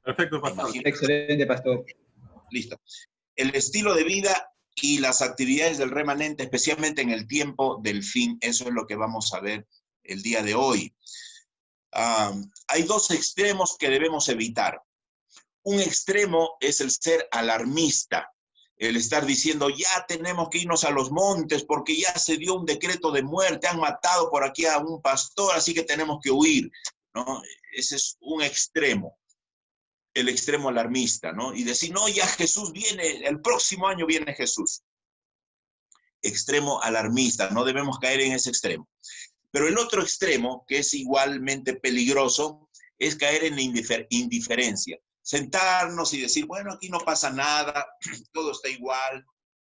Perfecto, Me pastor. imagino. Excelente, pastor. Listo. El estilo de vida y las actividades del remanente, especialmente en el tiempo del fin, eso es lo que vamos a ver el día de hoy. Hay dos extremos que debemos evitar. Un extremo es el ser alarmista, el estar diciendo ya tenemos que irnos a los montes porque ya se dio un decreto de muerte, han matado por aquí a un pastor, así que tenemos que huir, ¿no? Ese es un extremo, el extremo alarmista, ¿no? Y decir, no, ya Jesús viene, el próximo año viene Jesús. Extremo alarmista, no debemos caer en ese extremo. Pero el otro extremo, que es igualmente peligroso, es caer en la indiferencia. Sentarnos y decir, bueno, aquí no pasa nada, todo está igual,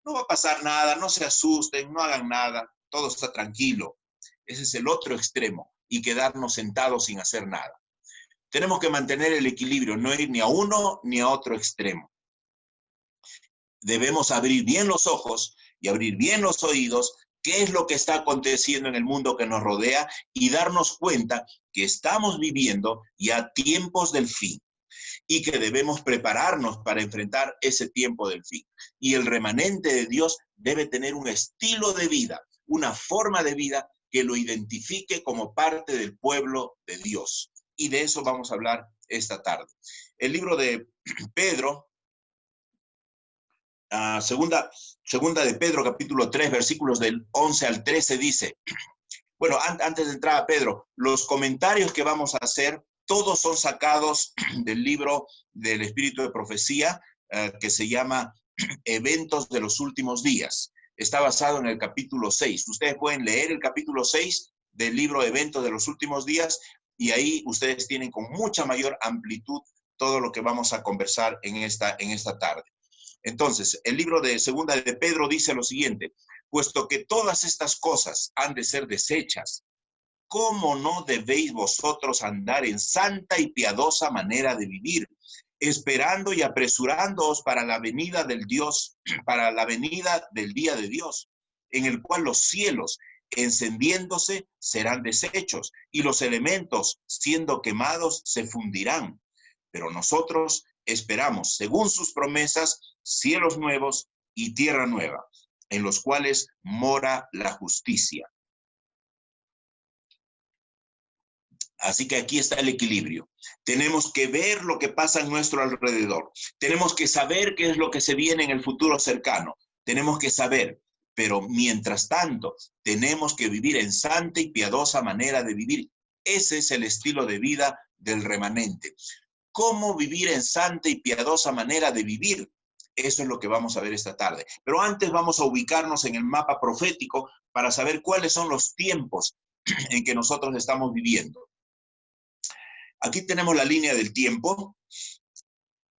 no va a pasar nada, no se asusten, no hagan nada, todo está tranquilo. Ese es el otro extremo, y quedarnos sentados sin hacer nada. Tenemos que mantener el equilibrio, no ir ni a uno ni a otro extremo. Debemos abrir bien los ojos y abrir bien los oídos, qué es lo que está aconteciendo en el mundo que nos rodea y darnos cuenta que estamos viviendo ya tiempos del fin y que debemos prepararnos para enfrentar ese tiempo del fin. Y el remanente de Dios debe tener un estilo de vida, una forma de vida que lo identifique como parte del pueblo de Dios. Y de eso vamos a hablar esta tarde. El libro de Pedro, segunda de Pedro, capítulo 3, versículos del 11 al 13 dice, bueno, antes de entrar a Pedro, los comentarios que vamos a hacer, todos son sacados del libro del Espíritu de Profecía, que se llama Eventos de los Últimos Días. Está basado en el capítulo 6. Ustedes pueden leer el capítulo 6 del libro Eventos de los Últimos Días y ahí ustedes tienen con mucha mayor amplitud todo lo que vamos a conversar en esta tarde. Entonces, el libro de Segunda de Pedro dice lo siguiente, puesto que todas estas cosas han de ser deshechas, ¿cómo no debéis vosotros andar en santa y piadosa manera de vivir, esperando y apresurándoos para la venida del Dios, para la venida del día de Dios, en el cual los cielos, encendiéndose, serán deshechos, y los elementos, siendo quemados, se fundirán? Pero nosotros esperamos, según sus promesas, cielos nuevos y tierra nueva, en los cuales mora la justicia. Así que aquí está el equilibrio. Tenemos que ver lo que pasa en nuestro alrededor. Tenemos que saber qué es lo que se viene en el futuro cercano. Tenemos que saber, pero mientras tanto, tenemos que vivir en santa y piadosa manera de vivir. Ese es el estilo de vida del remanente. ¿Cómo vivir en santa y piadosa manera de vivir? Eso es lo que vamos a ver esta tarde. Pero antes vamos a ubicarnos en el mapa profético para saber cuáles son los tiempos en que nosotros estamos viviendo. Aquí tenemos la línea del tiempo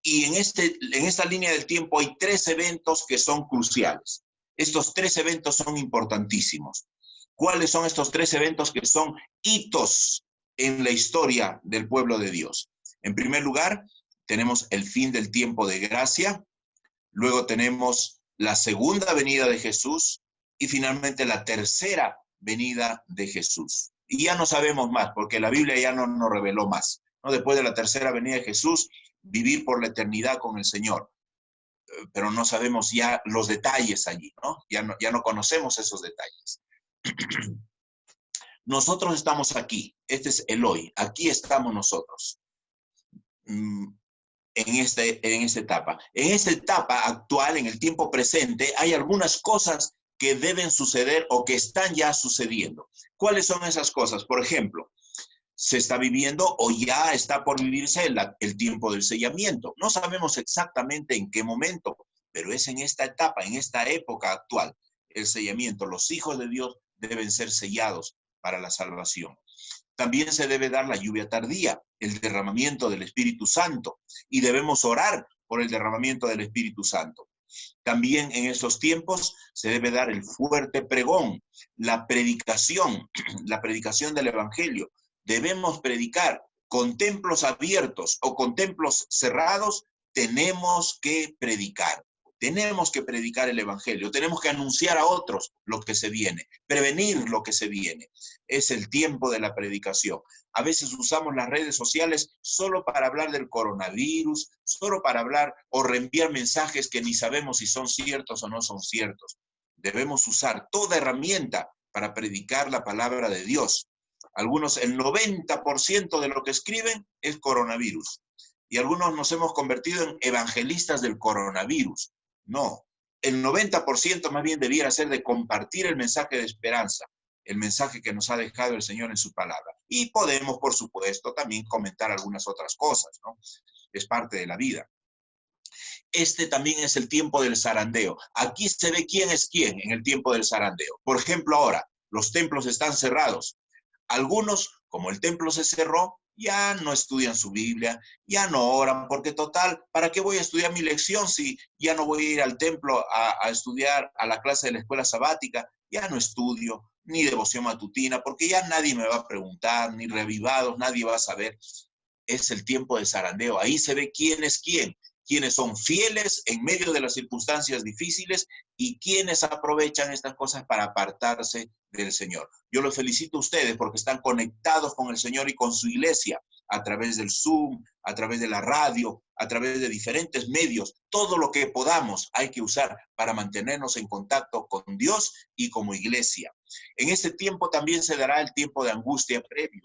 y en esta línea del tiempo hay 3 eventos que son cruciales. Estos 3 eventos son importantísimos. ¿Cuáles son estos 3 eventos que son hitos en la historia del pueblo de Dios? En primer lugar, tenemos el fin del tiempo de gracia, luego tenemos la segunda venida de Jesús y finalmente la tercera venida de Jesús. Y ya no sabemos más, porque la Biblia ya no nos reveló más, ¿no? Después de la tercera venida de Jesús, vivir por la eternidad con el Señor. Pero no sabemos ya los detalles allí, ¿no? Ya no conocemos esos detalles. Nosotros estamos aquí, este es el hoy, aquí estamos nosotros. En esta etapa. En esta etapa actual, en el tiempo presente, hay algunas cosas que deben suceder o que están ya sucediendo. ¿Cuáles son esas cosas? Por ejemplo, se está viviendo o ya está por vivirse el tiempo del sellamiento. No sabemos exactamente en qué momento, pero es en esta etapa, en esta época actual, el sellamiento. Los hijos de Dios deben ser sellados para la salvación. También se debe dar la lluvia tardía, el derramamiento del Espíritu Santo, y debemos orar por el derramamiento del Espíritu Santo. También en estos tiempos se debe dar el fuerte pregón, la predicación del Evangelio. Debemos predicar con templos abiertos o con templos cerrados, tenemos que predicar. Tenemos que predicar el evangelio, tenemos que anunciar a otros lo que se viene, prevenir lo que se viene. Es el tiempo de la predicación. A veces usamos las redes sociales solo para hablar del coronavirus, solo para hablar o reenviar mensajes que ni sabemos si son ciertos o no son ciertos. Debemos usar toda herramienta para predicar la palabra de Dios. Algunos, el 90% de lo que escriben es coronavirus. Y algunos nos hemos convertido en evangelistas del coronavirus. No, el 90% más bien debiera ser de compartir el mensaje de esperanza, el mensaje que nos ha dejado el Señor en su palabra. Y podemos, por supuesto, también comentar algunas otras cosas, ¿no? Es parte de la vida. Este también es el tiempo del zarandeo. Aquí se ve quién es quién en el tiempo del zarandeo. Por ejemplo, ahora, los templos están cerrados. Algunos, como el templo se cerró, ya no estudian su Biblia, ya no oran, porque total, ¿para qué voy a estudiar mi lección si ya no voy a ir al templo a estudiar a la clase de la escuela sabática? Ya no estudio, ni devoción matutina, porque ya nadie me va a preguntar, ni reavivados, nadie va a saber. Es el tiempo de zarandeo. Ahí se ve quién es quién, quienes son fieles en medio de las circunstancias difíciles y quienes aprovechan estas cosas para apartarse del Señor. Yo los felicito a ustedes porque están conectados con el Señor y con su iglesia a través del Zoom, a través de la radio, a través de diferentes medios. Todo lo que podamos hay que usar para mantenernos en contacto con Dios y como iglesia. En este tiempo también se dará el tiempo de angustia previo.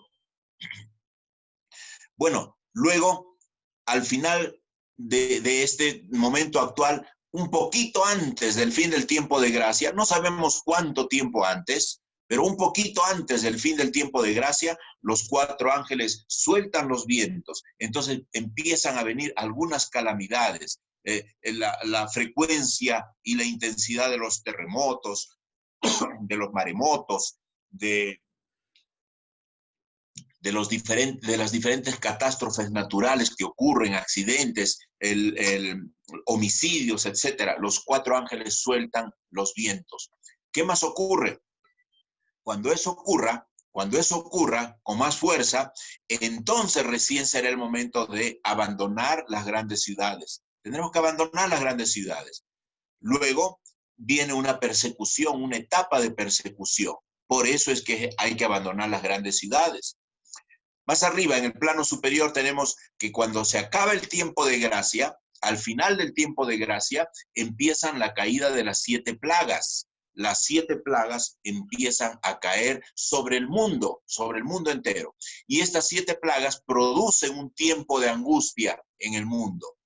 Bueno, luego, al final de este momento actual, un poquito antes del fin del tiempo de gracia, no sabemos cuánto tiempo antes, pero un poquito antes del fin del tiempo de gracia, los 4 ángeles sueltan los vientos. Entonces empiezan a venir algunas calamidades, la frecuencia y la intensidad de los terremotos, de los maremotos, de las diferentes catástrofes naturales que ocurren, accidentes, homicidios, etcétera. Los 4 ángeles sueltan los vientos. ¿Qué más ocurre? Cuando eso ocurra con más fuerza, entonces recién será el momento de abandonar las grandes ciudades. Tendremos que abandonar las grandes ciudades. Luego viene una persecución, una etapa de persecución. Por eso es que hay que abandonar las grandes ciudades. Más arriba, en el plano superior, tenemos que cuando se acaba el tiempo de gracia, al final del tiempo de gracia, empiezan la caída de las 7 plagas. Las 7 plagas empiezan a caer sobre el mundo entero. Y estas 7 plagas producen un tiempo de angustia en el mundo.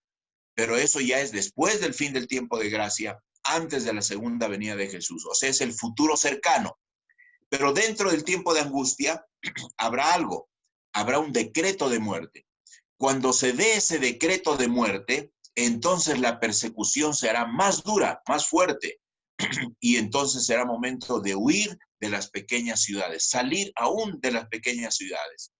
Pero eso ya es después del fin del tiempo de gracia, antes de la segunda venida de Jesús. O sea, es el futuro cercano. Pero dentro del tiempo de angustia habrá algo. Habrá un decreto de muerte. Cuando se dé ese decreto de muerte, entonces la persecución será más dura, más fuerte. Y entonces será momento de huir de las pequeñas ciudades, salir aún de las pequeñas ciudades.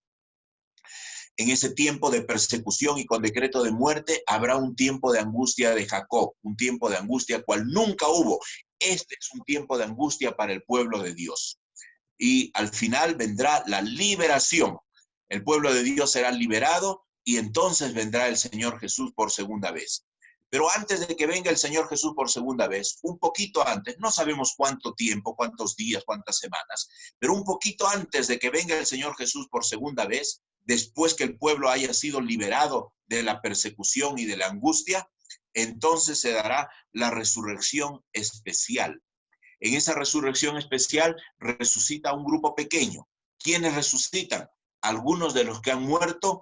En ese tiempo de persecución y con decreto de muerte, habrá un tiempo de angustia de Jacob, un tiempo de angustia cual nunca hubo. Este es un tiempo de angustia para el pueblo de Dios. Y al final vendrá la liberación. El pueblo de Dios será liberado y entonces vendrá el Señor Jesús por segunda vez. Pero antes de que venga el Señor Jesús por segunda vez, un poquito antes, no sabemos cuánto tiempo, cuántos días, cuántas semanas, pero un poquito antes de que venga el Señor Jesús por segunda vez, después que el pueblo haya sido liberado de la persecución y de la angustia, entonces se dará la resurrección especial. En esa resurrección especial resucita un grupo pequeño. ¿Quiénes resucitan? Algunos de los que han muerto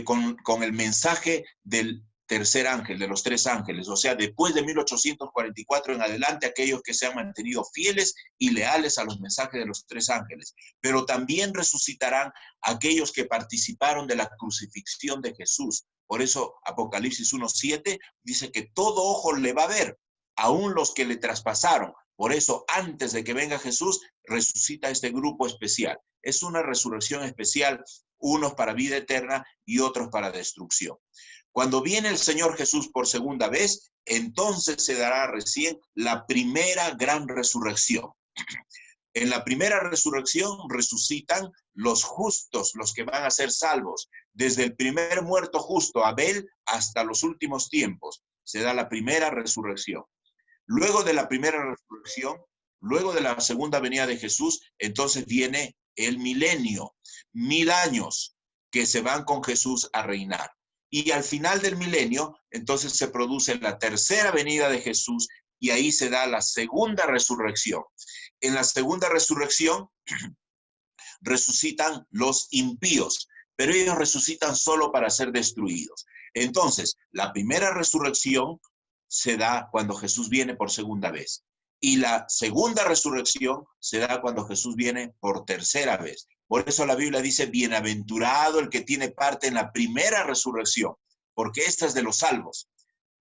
con el mensaje del tercer ángel, de los 3 ángeles. O sea, después de 1844 en adelante, aquellos que se han mantenido fieles y leales a los mensajes de los 3 ángeles. Pero también resucitarán aquellos que participaron de la crucifixión de Jesús. Por eso Apocalipsis 1:7 dice que todo ojo le va a ver, aún los que le traspasaron. Por eso, antes de que venga Jesús, resucita este grupo especial. Es una resurrección especial, unos para vida eterna y otros para destrucción. Cuando viene el Señor Jesús por segunda vez, entonces se dará recién la primera gran resurrección. En la primera resurrección resucitan los justos, los que van a ser salvos, desde el primer muerto justo, Abel, hasta los últimos tiempos. se da la primera resurrección. Luego de la primera resurrección, luego de la segunda venida de Jesús, entonces viene el milenio, 1000 años que se van con Jesús a reinar. Y al final del milenio, entonces se produce la tercera venida de Jesús y ahí se da la segunda resurrección. En la segunda resurrección resucitan los impíos, pero ellos resucitan solo para ser destruidos. Entonces, la primera resurrección se da cuando Jesús viene por segunda vez. Y la segunda resurrección se da cuando Jesús viene por tercera vez. Por eso la Biblia dice, bienaventurado el que tiene parte en la primera resurrección, porque esta es de los salvos.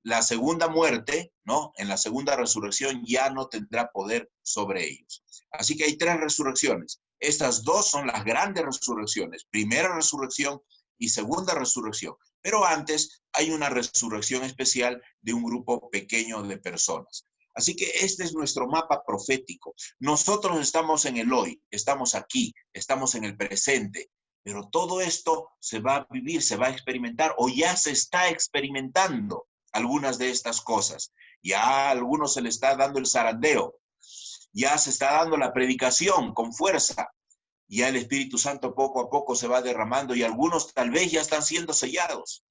La segunda muerte, ¿no? En la segunda resurrección ya no tendrá poder sobre ellos. Así que hay 3 resurrecciones. Estas 2 son las grandes resurrecciones. Primera resurrección y segunda resurrección. Pero antes hay una resurrección especial de un grupo pequeño de personas. Así que este es nuestro mapa profético. Nosotros estamos en el hoy, estamos aquí, estamos en el presente. Pero todo esto se va a vivir, se va a experimentar o ya se está experimentando algunas de estas cosas. Ya a algunos se le está dando el zarandeo, ya se está dando la predicación con fuerza, ya el Espíritu Santo poco a poco se va derramando y algunos tal vez ya están siendo sellados.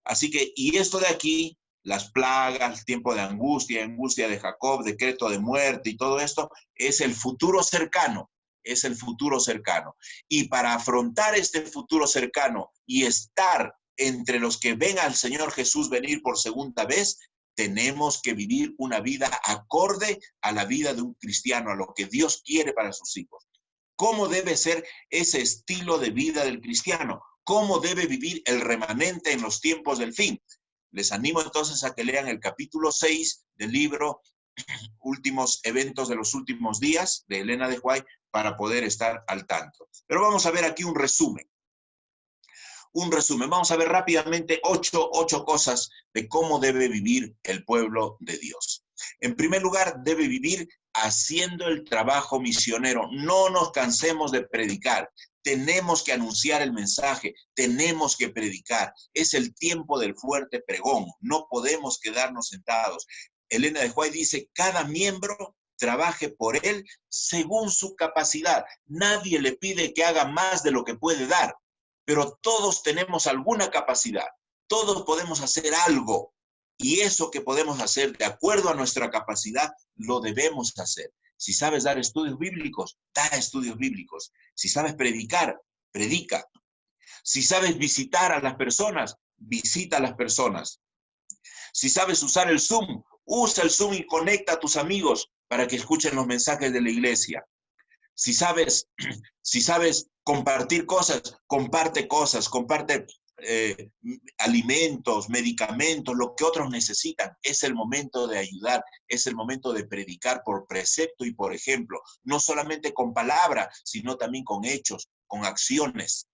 Así que, y esto de aquí, las plagas, el tiempo de angustia, angustia de Jacob, decreto de muerte y todo esto, es el futuro cercano, es el futuro cercano. Y para afrontar este futuro cercano y estar entre los que ven al Señor Jesús venir por segunda vez, tenemos que vivir una vida acorde a la vida de un cristiano, a lo que Dios quiere para sus hijos. ¿Cómo debe ser ese estilo de vida del cristiano? ¿Cómo debe vivir el remanente en los tiempos del fin? Les animo entonces a que lean el capítulo 6 del libro Últimos Eventos de los Últimos Días de Elena de White para poder estar al tanto. Pero vamos a ver aquí un resumen. Vamos a ver rápidamente ocho cosas de cómo debe vivir el pueblo de Dios. En primer lugar, debe vivir haciendo el trabajo misionero. No nos cansemos de predicar. Tenemos que anunciar el mensaje, tenemos que predicar. Es el tiempo del fuerte pregón. No podemos quedarnos sentados. Elena de White dice, cada miembro trabaje por él según su capacidad. Nadie le pide que haga más de lo que puede dar. Pero todos tenemos alguna capacidad, todos podemos hacer algo, y eso que podemos hacer de acuerdo a nuestra capacidad, lo debemos hacer. Si sabes dar estudios bíblicos, da estudios bíblicos. Si sabes predicar, predica. Si sabes visitar a las personas, visita a las personas. Si sabes usar el Zoom, usa el Zoom y conecta a tus amigos para que escuchen los mensajes de la iglesia. Si sabes compartir cosas, comparte alimentos, medicamentos, lo que otros necesitan. Es el momento de ayudar, es el momento de predicar por precepto y por ejemplo, no solamente con palabras, sino también con hechos, con acciones.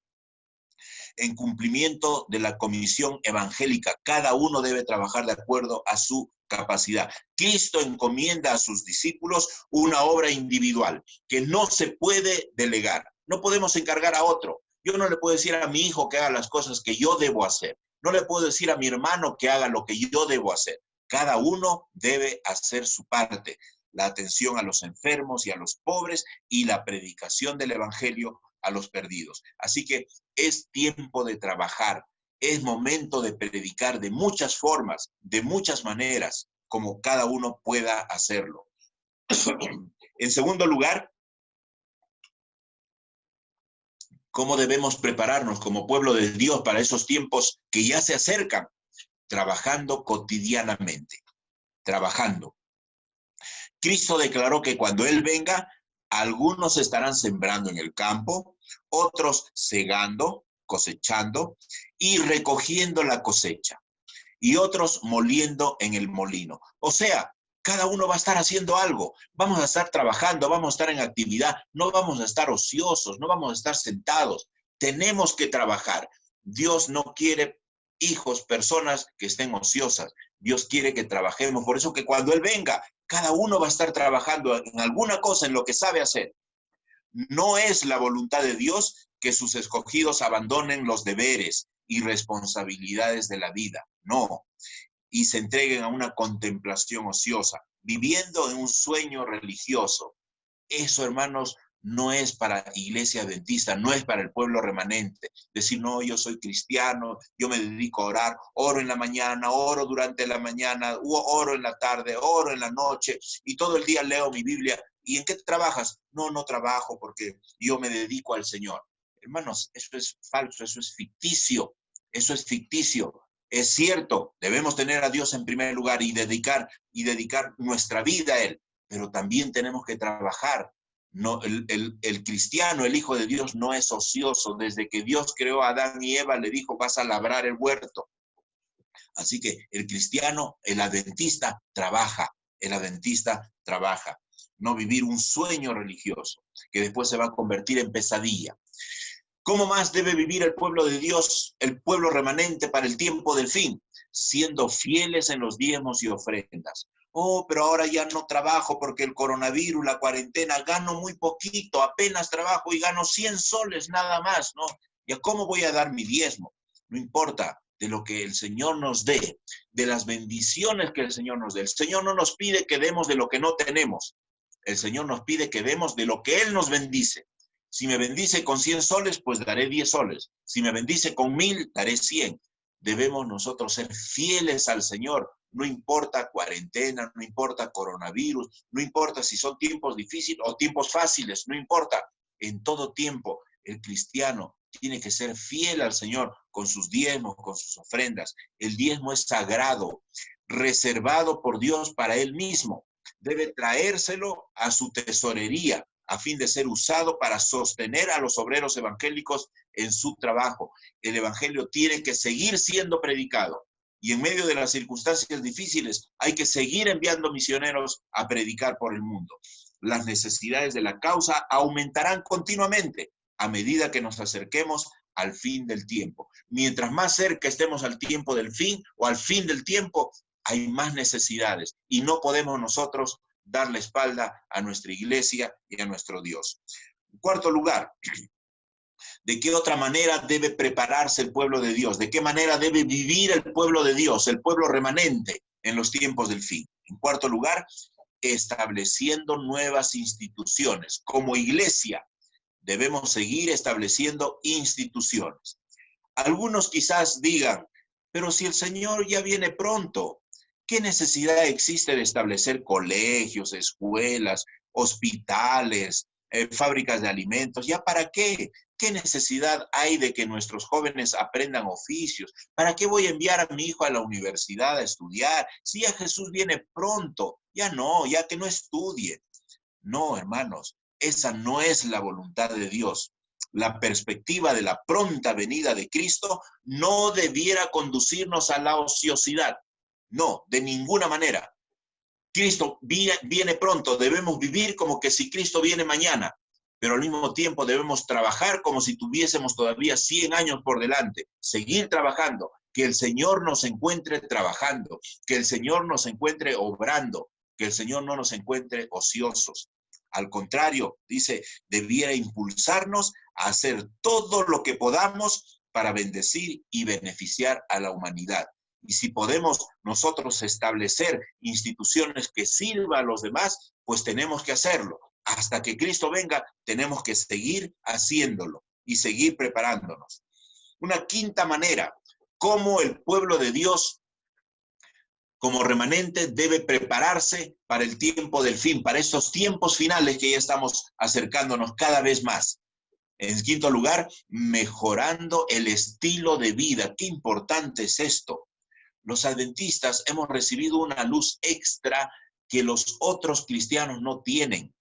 En cumplimiento de la comisión evangélica, cada uno debe trabajar de acuerdo a su capacidad. Cristo encomienda a sus discípulos una obra individual que no se puede delegar. No podemos encargar a otro. Yo no le puedo decir a mi hijo que haga las cosas que yo debo hacer. No le puedo decir a mi hermano que haga lo que yo debo hacer. Cada uno debe hacer su parte. La atención a los enfermos y a los pobres y la predicación del evangelio a los perdidos. Así que es tiempo de trabajar. Es momento de predicar de muchas formas, de muchas maneras, como cada uno pueda hacerlo. En segundo lugar, ¿cómo debemos prepararnos como pueblo de Dios para esos tiempos que ya se acercan? Trabajando cotidianamente, trabajando. Cristo declaró que cuando Él venga, algunos estarán sembrando en el campo, otros segando, cosechando y recogiendo la cosecha, y otros moliendo en el molino. O sea, cada uno va a estar haciendo algo. Vamos a estar trabajando, vamos a estar en actividad, no vamos a estar ociosos, no vamos a estar sentados. Tenemos que trabajar. Dios no quiere hijos, personas que estén ociosas. Dios quiere que trabajemos. Por eso que cuando Él venga, cada uno va a estar trabajando en alguna cosa, en lo que sabe hacer. No es la voluntad de Dios que sus escogidos abandonen los deberes y responsabilidades de la vida. No. y se entreguen a una contemplación ociosa, viviendo en un sueño religioso. Eso, hermanos, no es para iglesia adventista, no es para el pueblo remanente. Decir, no, yo soy cristiano, yo me dedico a orar, oro en la mañana, oro durante la mañana, oro en la tarde, oro en la noche, y todo el día leo mi Biblia. ¿Y en qué trabajas? No, no trabajo porque yo me dedico al Señor. Hermanos, eso es falso, eso es ficticio, eso es ficticio. Es cierto, debemos tener a Dios en primer lugar y dedicar nuestra vida a Él, pero también tenemos que trabajar. No, el cristiano, el Hijo de Dios, no es ocioso. Desde que Dios creó a Adán y Eva, le dijo, vas a labrar el huerto. Así que el cristiano, el adventista, trabaja. El adventista trabaja. No vivir un sueño religioso, que después se va a convertir en pesadilla. ¿Cómo más debe vivir el pueblo de Dios, el pueblo remanente para el tiempo del fin? Siendo fieles en los diezmos y ofrendas. Oh, pero ahora ya no trabajo porque el coronavirus, la cuarentena, gano muy poquito, apenas trabajo y gano 100 soles nada más, ¿no? ¿Y a cómo voy a dar mi diezmo? No importa, de lo que el Señor nos dé, de las bendiciones que el Señor nos dé. El Señor no nos pide que demos de lo que no tenemos. El Señor nos pide que demos de lo que Él nos bendice. Si me bendice con 100 soles, pues daré 10 soles. Si me bendice con 1000, daré 100. Debemos nosotros ser fieles al Señor. No importa cuarentena, no importa coronavirus, no importa si son tiempos difíciles o tiempos fáciles, no importa. En todo tiempo, el cristiano tiene que ser fiel al Señor con sus diezmos, con sus ofrendas. El diezmo es sagrado, reservado por Dios para Él mismo. Debe traérselo a su tesorería, a fin de ser usado para sostener a los obreros evangélicos en su trabajo. El evangelio tiene que seguir siendo predicado. Y en medio de las circunstancias difíciles hay que seguir enviando misioneros a predicar por el mundo. Las necesidades de la causa aumentarán continuamente a medida que nos acerquemos al fin del tiempo. Mientras más cerca estemos al tiempo del fin o al fin del tiempo, hay más necesidades y no podemos nosotros dar la espalda a nuestra iglesia y a nuestro Dios. En cuarto lugar, ¿de qué otra manera debe prepararse el pueblo de Dios? ¿De qué manera debe vivir el pueblo de Dios, el pueblo remanente en los tiempos del fin? En cuarto lugar, estableciendo nuevas instituciones. Como iglesia, debemos seguir estableciendo instituciones. Algunos quizás digan, pero si el Señor ya viene pronto, ¿qué necesidad existe de establecer colegios, escuelas, hospitales, fábricas de alimentos? ¿Ya para qué? ¿Qué necesidad hay de que nuestros jóvenes aprendan oficios? ¿Para qué voy a enviar a mi hijo a la universidad a estudiar? Si ya Jesús viene pronto, ya no, ya que no estudie. No, hermanos, esa no es la voluntad de Dios. La perspectiva de la pronta venida de Cristo no debiera conducirnos a la ociosidad. No, de ninguna manera. Cristo viene pronto, debemos vivir como que si Cristo viene mañana, pero al mismo tiempo debemos trabajar como si tuviésemos todavía 100 años por delante, seguir trabajando, que el Señor nos encuentre trabajando, que el Señor nos encuentre obrando, que el Señor no nos encuentre ociosos. Al contrario, dice, debiera impulsarnos a hacer todo lo que podamos para bendecir y beneficiar a la humanidad. Y si podemos nosotros establecer instituciones que sirvan a los demás, pues tenemos que hacerlo. Hasta que Cristo venga, tenemos que seguir haciéndolo y seguir preparándonos. Una quinta manera, cómo el pueblo de Dios, como remanente, debe prepararse para el tiempo del fin, para estos tiempos finales que ya estamos acercándonos cada vez más. En quinto lugar, mejorando el estilo de vida. Qué importante es esto. Los adventistas hemos recibido una luz extra que los otros cristianos no tienen.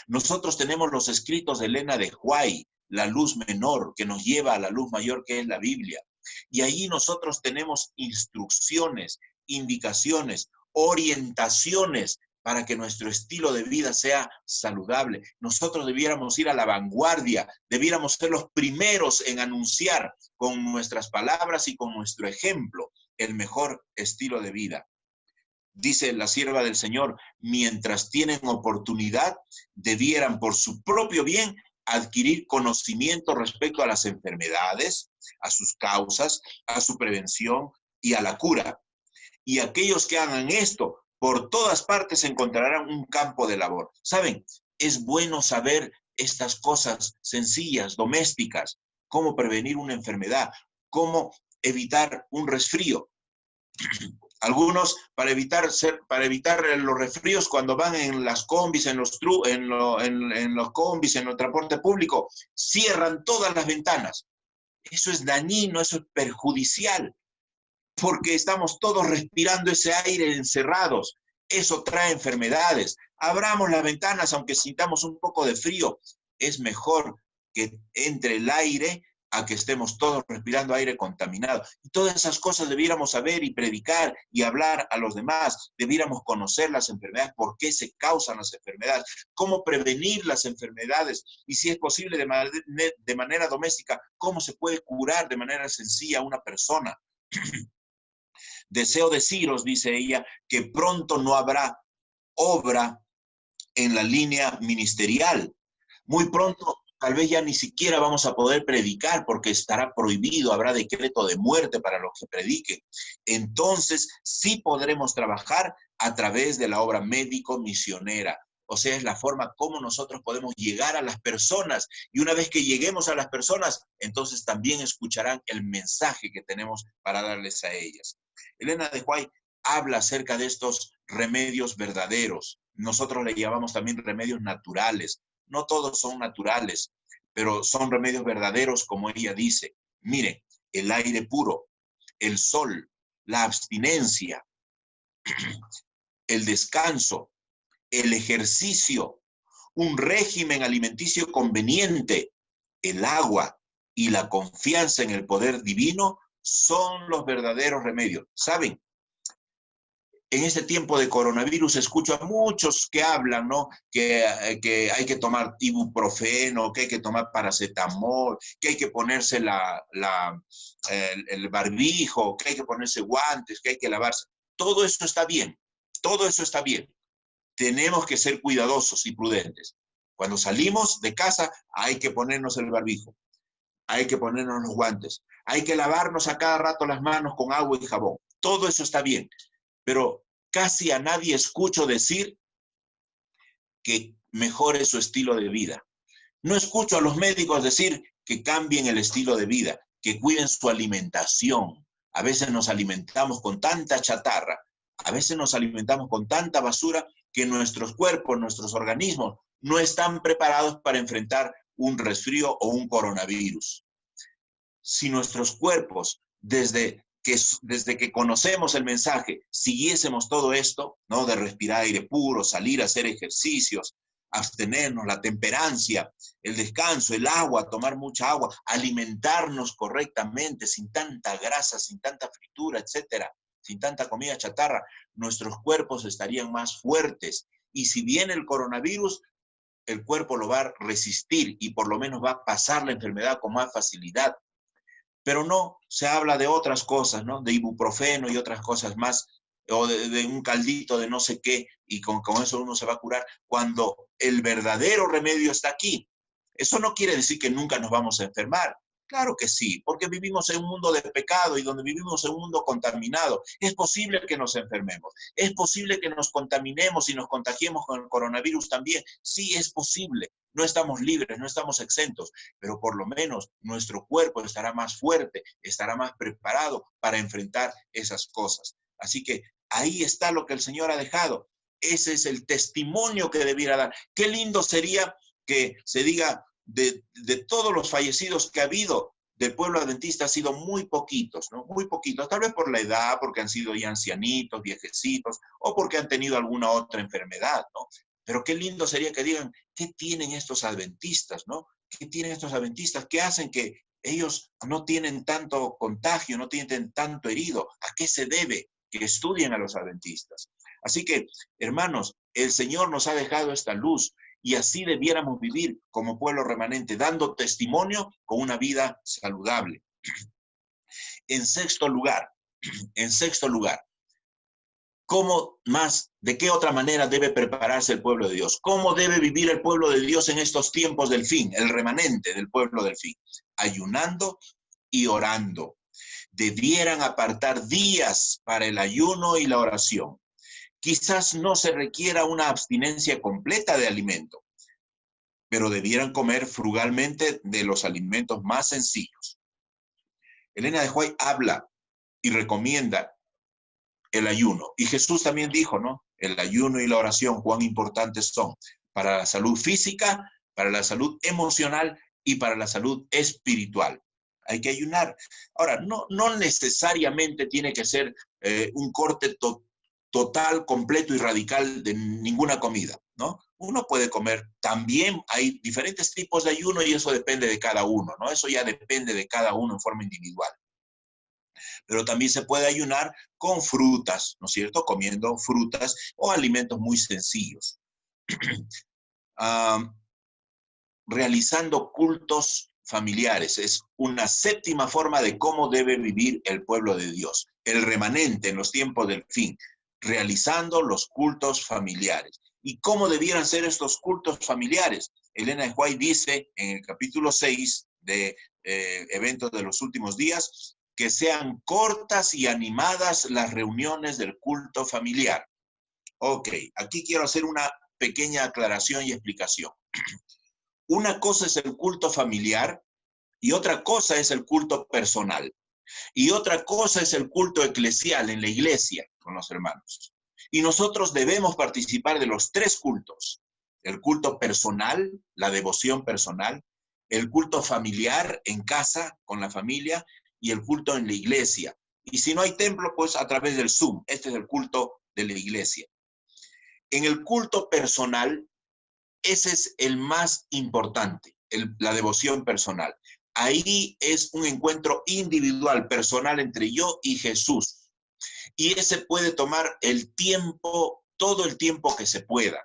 Nosotros tenemos los escritos de Elena de White, la luz menor que nos lleva a la luz mayor que es la Biblia. Y ahí nosotros tenemos instrucciones, indicaciones, orientaciones para que nuestro estilo de vida sea saludable. Nosotros debiéramos ir a la vanguardia, debiéramos ser los primeros en anunciar con nuestras palabras y con nuestro ejemplo el mejor estilo de vida. Dice la sierva del Señor, mientras tienen oportunidad, debieran por su propio bien adquirir conocimiento respecto a las enfermedades, a sus causas, a su prevención y a la cura. Y aquellos que hagan esto, por todas partes encontrarán un campo de labor. ¿Saben? Es bueno saber estas cosas sencillas, domésticas, cómo prevenir una enfermedad, cómo evitar un resfrío. Algunos, para evitar los resfríos, cuando van en las combis, en los combis, en el transporte público, cierran todas las ventanas. Eso es dañino, eso es perjudicial, porque estamos todos respirando ese aire encerrados. Eso trae enfermedades. Abramos las ventanas aunque sintamos un poco de frío. Es mejor que entre el aire a que estemos todos respirando aire contaminado. Y todas esas cosas debiéramos saber y predicar y hablar a los demás. Debiéramos conocer las enfermedades, por qué se causan las enfermedades, cómo prevenir las enfermedades y si es posible de manera doméstica, cómo se puede curar de manera sencilla a una persona. Deseo deciros, dice ella, que pronto no habrá obra en la línea ministerial. Muy pronto, tal vez ya ni siquiera vamos a poder predicar porque estará prohibido, habrá decreto de muerte para los que prediquen. Entonces, sí podremos trabajar a través de la obra médico-misionera. O sea, es la forma como nosotros podemos llegar a las personas. Y una vez que lleguemos a las personas, entonces también escucharán el mensaje que tenemos para darles a ellas. Elena de White habla acerca de estos remedios verdaderos. Nosotros le llamamos también remedios naturales. No todos son naturales, pero son remedios verdaderos, como ella dice. Miren, el aire puro, el sol, la abstinencia, el descanso, el ejercicio, un régimen alimenticio conveniente, el agua y la confianza en el poder divino son los verdaderos remedios. ¿Saben? En este tiempo de coronavirus escucho a muchos que hablan, ¿no? Que hay que tomar ibuprofeno, que hay que tomar paracetamol, que hay que ponerse el barbijo, que hay que ponerse guantes, que hay que lavarse. Todo eso está bien, todo eso está bien. Tenemos que ser cuidadosos y prudentes. Cuando salimos de casa hay que ponernos el barbijo, hay que ponernos los guantes, hay que lavarnos a cada rato las manos con agua y jabón. Todo eso está bien. Pero casi a nadie escucho decir que mejore su estilo de vida. No escucho a los médicos decir que cambien el estilo de vida, que cuiden su alimentación. A veces nos alimentamos con tanta chatarra, a veces nos alimentamos con tanta basura que nuestros cuerpos, nuestros organismos no están preparados para enfrentar un resfrío o un coronavirus. Si nuestros cuerpos, desde que conocemos el mensaje, siguiésemos todo esto, ¿no? De respirar aire puro, salir a hacer ejercicios, abstenernos, la temperancia, el descanso, el agua, tomar mucha agua, alimentarnos correctamente, sin tanta grasa, sin tanta fritura, etcétera, sin tanta comida chatarra, nuestros cuerpos estarían más fuertes. Y si viene el coronavirus, el cuerpo lo va a resistir y por lo menos va a pasar la enfermedad con más facilidad. Pero no, se habla de otras cosas, ¿no? De ibuprofeno y otras cosas más, o de un caldito de no sé qué, y con eso uno se va a curar, cuando el verdadero remedio está aquí. Eso no quiere decir que nunca nos vamos a enfermar. Claro que sí, porque vivimos en un mundo de pecado y donde vivimos en un mundo contaminado. Es posible que nos enfermemos, es posible que nos contaminemos y nos contagiemos con el coronavirus también. Sí, es posible. No estamos libres, no estamos exentos, pero por lo menos nuestro cuerpo estará más fuerte, estará más preparado para enfrentar esas cosas. Así que ahí está lo que el Señor ha dejado. Ese es el testimonio que debiera dar. Qué lindo sería que se diga de todos los fallecidos que ha habido del pueblo adventista, ha sido muy poquitos, ¿no? Muy poquitos, tal vez por la edad, porque han sido ya ancianitos, viejecitos, o porque han tenido alguna otra enfermedad, ¿no? Pero qué lindo sería que digan, ¿qué tienen estos adventistas, no? ¿Qué tienen estos adventistas? ¿Qué hacen que ellos no tienen tanto contagio, no tienen tanto herido? ¿A qué se debe? Que estudien a los adventistas. Así que, hermanos, el Señor nos ha dejado esta luz y así debiéramos vivir como pueblo remanente, dando testimonio con una vida saludable. En sexto lugar, ¿cómo más, de qué otra manera debe prepararse el pueblo de Dios? ¿Cómo debe vivir el pueblo de Dios en estos tiempos del fin, el remanente del pueblo del fin? Ayunando y orando. debieran apartar días para el ayuno y la oración. Quizás no se requiera una abstinencia completa de alimento, pero debieran comer frugalmente de los alimentos más sencillos. Elena de White habla y recomienda el ayuno. Y Jesús también dijo, ¿no? El ayuno y la oración, cuán importantes son para la salud física, para la salud emocional y para la salud espiritual. Hay que ayunar. Ahora, no necesariamente tiene que ser un corte total, completo y radical de ninguna comida, ¿no? Uno puede comer, también hay diferentes tipos de ayuno y eso depende de cada uno, ¿no? Eso ya depende de cada uno en forma individual. Pero también se puede ayunar con frutas, ¿no es cierto? Comiendo frutas o alimentos muy sencillos. Realizando cultos familiares. Es una séptima forma de cómo debe vivir el pueblo de Dios, el remanente en los tiempos del fin, realizando los cultos familiares. ¿Y cómo debieran ser estos cultos familiares? Elena de White dice en el capítulo 6 de Eventos de los Últimos Días, que sean cortas y animadas las reuniones del culto familiar. Ok, aquí quiero hacer una pequeña aclaración y explicación. Una cosa es el culto familiar y otra cosa es el culto personal. Y otra cosa es el culto eclesial en la iglesia con los hermanos. Y nosotros debemos participar de los tres cultos. El culto personal, la devoción personal, el culto familiar en casa con la familia y el culto en la iglesia. Y si no hay templo, pues a través del Zoom. Este es el culto de la iglesia. En el culto personal, ese es el más importante, la devoción personal. Ahí es un encuentro individual, personal entre yo y Jesús. Y ese puede tomar el tiempo, todo el tiempo que se pueda.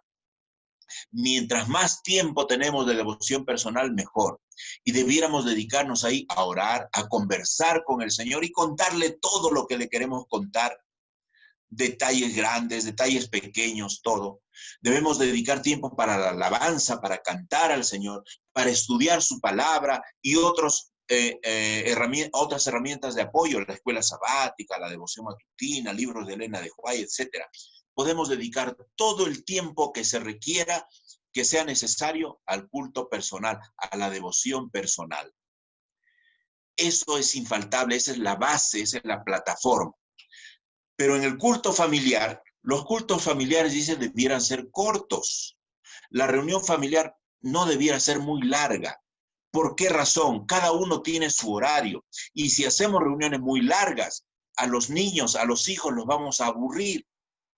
Mientras más tiempo tenemos de devoción personal, mejor. Y debiéramos dedicarnos ahí a orar, a conversar con el Señor y contarle todo lo que le queremos contar. Detalles grandes, detalles pequeños, todo. Debemos dedicar tiempo para la alabanza, para cantar al Señor, para estudiar su palabra y otras herramientas de apoyo, la escuela sabática, la devoción matutina, libros de Elena de White, etc. Podemos dedicar todo el tiempo que se requiera, que sea necesario al culto personal, a la devoción personal. Eso es infaltable, esa es la base, esa es la plataforma. Pero en el culto familiar, los cultos familiares, dicen, debieran ser cortos. La reunión familiar no debiera ser muy larga. ¿Por qué razón? Cada uno tiene su horario. Y si hacemos reuniones muy largas, a los niños, a los hijos los vamos a aburrir,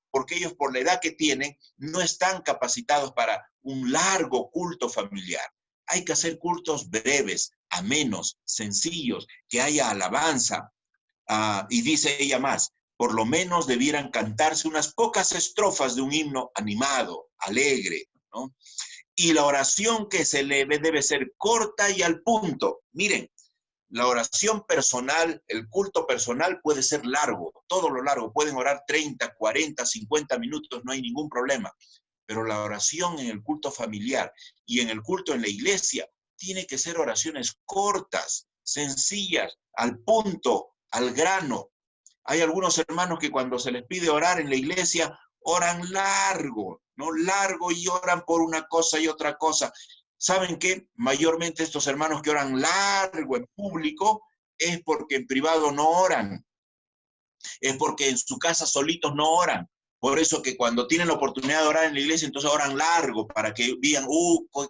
porque ellos por la edad que tienen no están capacitados para un largo culto familiar. Hay que hacer cultos breves, amenos, sencillos, que haya alabanza. Y dice ella más, por lo menos debieran cantarse unas pocas estrofas de un himno animado, alegre, ¿no? Y la oración que se eleve debe ser corta y al punto. Miren, la oración personal, el culto personal puede ser largo, todo lo largo. Pueden orar 30, 40, 50 minutos, no hay ningún problema. Pero la oración en el culto familiar y en el culto en la iglesia tiene que ser oraciones cortas, sencillas, al punto, al grano. Hay algunos hermanos que cuando se les pide orar en la iglesia, oran largo, ¿no? Largo y oran por una cosa y otra cosa. ¿Saben qué? Mayormente estos hermanos que oran largo en público es porque en privado no oran. Es porque en su casa solitos no oran. Por eso que cuando tienen la oportunidad de orar en la iglesia, entonces oran largo para que vean,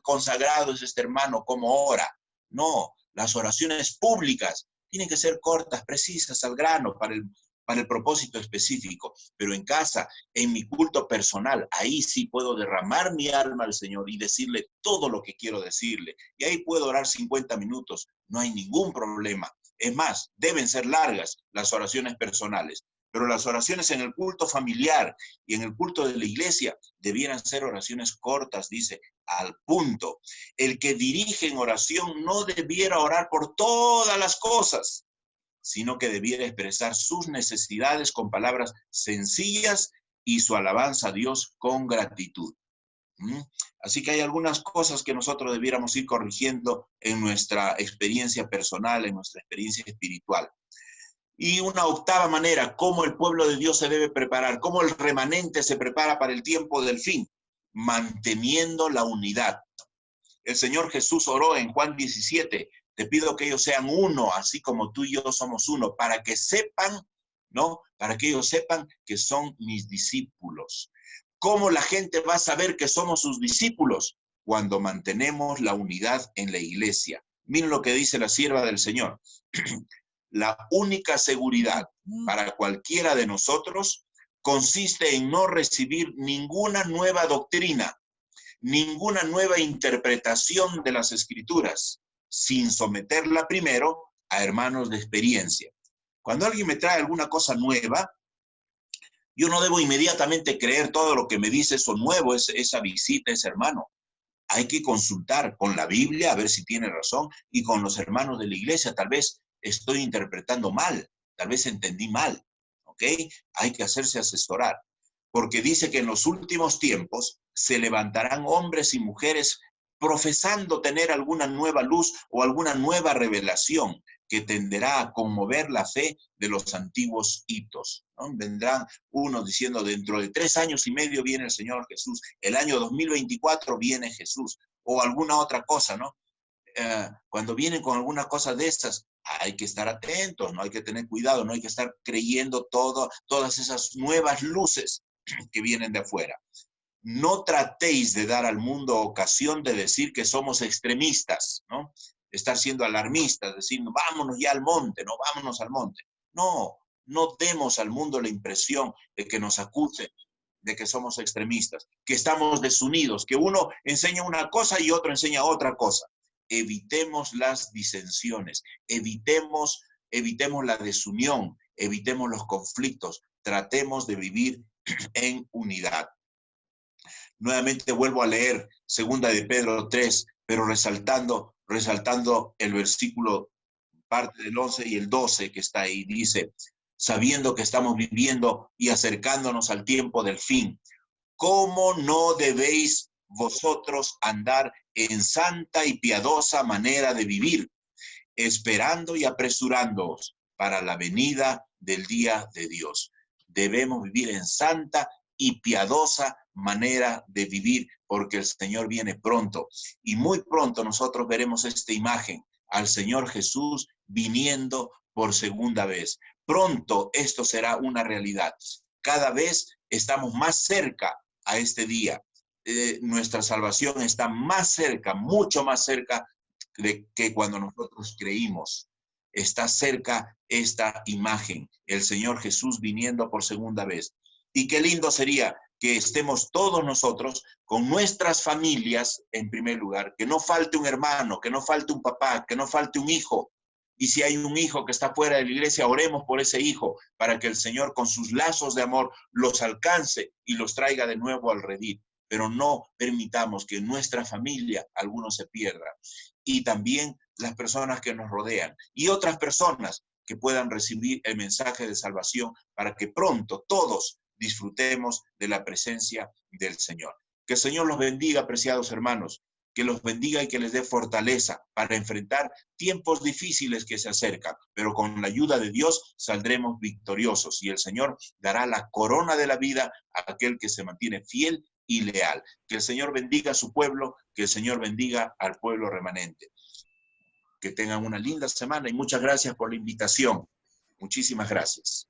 consagrado es este hermano, cómo ora. No, las oraciones públicas tienen que ser cortas, precisas, al grano, para el propósito específico. Pero en casa, en mi culto personal, ahí sí puedo derramar mi alma al Señor y decirle todo lo que quiero decirle. Y ahí puedo orar 50 minutos, no hay ningún problema. Es más, deben ser largas las oraciones personales, pero las oraciones en el culto familiar y en el culto de la iglesia debieran ser oraciones cortas, dice, al punto. El que dirige en oración no debiera orar por todas las cosas, sino que debiera expresar sus necesidades con palabras sencillas y su alabanza a Dios con gratitud. Así que hay algunas cosas que nosotros debiéramos ir corrigiendo en nuestra experiencia personal, en nuestra experiencia espiritual. Y una octava manera, cómo el pueblo de Dios se debe preparar, cómo el remanente se prepara para el tiempo del fin, manteniendo la unidad. El Señor Jesús oró en Juan 17, te pido que ellos sean uno, así como tú y yo somos uno, para que sepan, ¿no? Para que ellos sepan que son mis discípulos. ¿Cómo la gente va a saber que somos sus discípulos? Cuando mantenemos la unidad en la iglesia. Miren lo que dice la sierva del Señor. La única seguridad para cualquiera de nosotros consiste en no recibir ninguna nueva doctrina, ninguna nueva interpretación de las Escrituras, sin someterla primero a hermanos de experiencia. Cuando alguien me trae alguna cosa nueva, yo no debo inmediatamente creer todo lo que me dice eso nuevo, esa visita, ese hermano. Hay que consultar con la Biblia a ver si tiene razón y con los hermanos de la iglesia. Tal vez estoy interpretando mal, tal vez entendí mal, ¿ok? Hay que hacerse asesorar, porque dice que en los últimos tiempos se levantarán hombres y mujeres profesando tener alguna nueva luz o alguna nueva revelación que tenderá a conmover la fe de los antiguos hitos, ¿no? Vendrán unos diciendo, dentro de 3 años y medio viene el Señor Jesús, el año 2024 viene Jesús, o alguna otra cosa, ¿no? Cuando vienen con alguna cosa de estas, hay que estar atentos, no hay que tener cuidado, no hay que estar creyendo todas esas nuevas luces que vienen de afuera. No tratéis de dar al mundo ocasión de decir que somos extremistas, ¿no? Estar siendo alarmistas, decir, vámonos ya al monte, no, vámonos al monte. No, no demos al mundo la impresión de que nos acuse de que somos extremistas, que estamos desunidos, que uno enseña una cosa y otro enseña otra cosa. Evitemos las disensiones, evitemos la desunión, evitemos los conflictos, tratemos de vivir en unidad. Nuevamente vuelvo a leer 2 de Pedro 3, pero resaltando el versículo, parte del 11 y el 12 que está ahí, dice, sabiendo que estamos viviendo y acercándonos al tiempo del fin, ¿cómo no debéis vosotros andar en santa y piadosa manera de vivir, esperando y apresurándoos para la venida del día de Dios? Debemos vivir en santa y piadosa manera de vivir, porque el Señor viene pronto. Y muy pronto nosotros veremos esta imagen, al Señor Jesús viniendo por segunda vez. Pronto esto será una realidad. Cada vez estamos más cerca a este día. Nuestra salvación está más cerca, mucho más cerca de que cuando nosotros creímos. Está cerca esta imagen, el Señor Jesús viniendo por segunda vez. Y qué lindo sería que estemos todos nosotros con nuestras familias en primer lugar, que no falte un hermano, que no falte un papá, que no falte un hijo. Y si hay un hijo que está fuera de la iglesia, oremos por ese hijo para que el Señor con sus lazos de amor los alcance y los traiga de nuevo al redil. Pero no permitamos que en nuestra familia alguno se pierda. Y también las personas que nos rodean y otras personas que puedan recibir el mensaje de salvación para que pronto todos disfrutemos de la presencia del Señor. Que el Señor los bendiga, apreciados hermanos, que los bendiga y que les dé fortaleza para enfrentar tiempos difíciles que se acercan, pero con la ayuda de Dios saldremos victoriosos y el Señor dará la corona de la vida a aquel que se mantiene fiel y leal. Que el Señor bendiga a su pueblo, que el Señor bendiga al pueblo remanente. Que tengan una linda semana y muchas gracias por la invitación. Muchísimas gracias.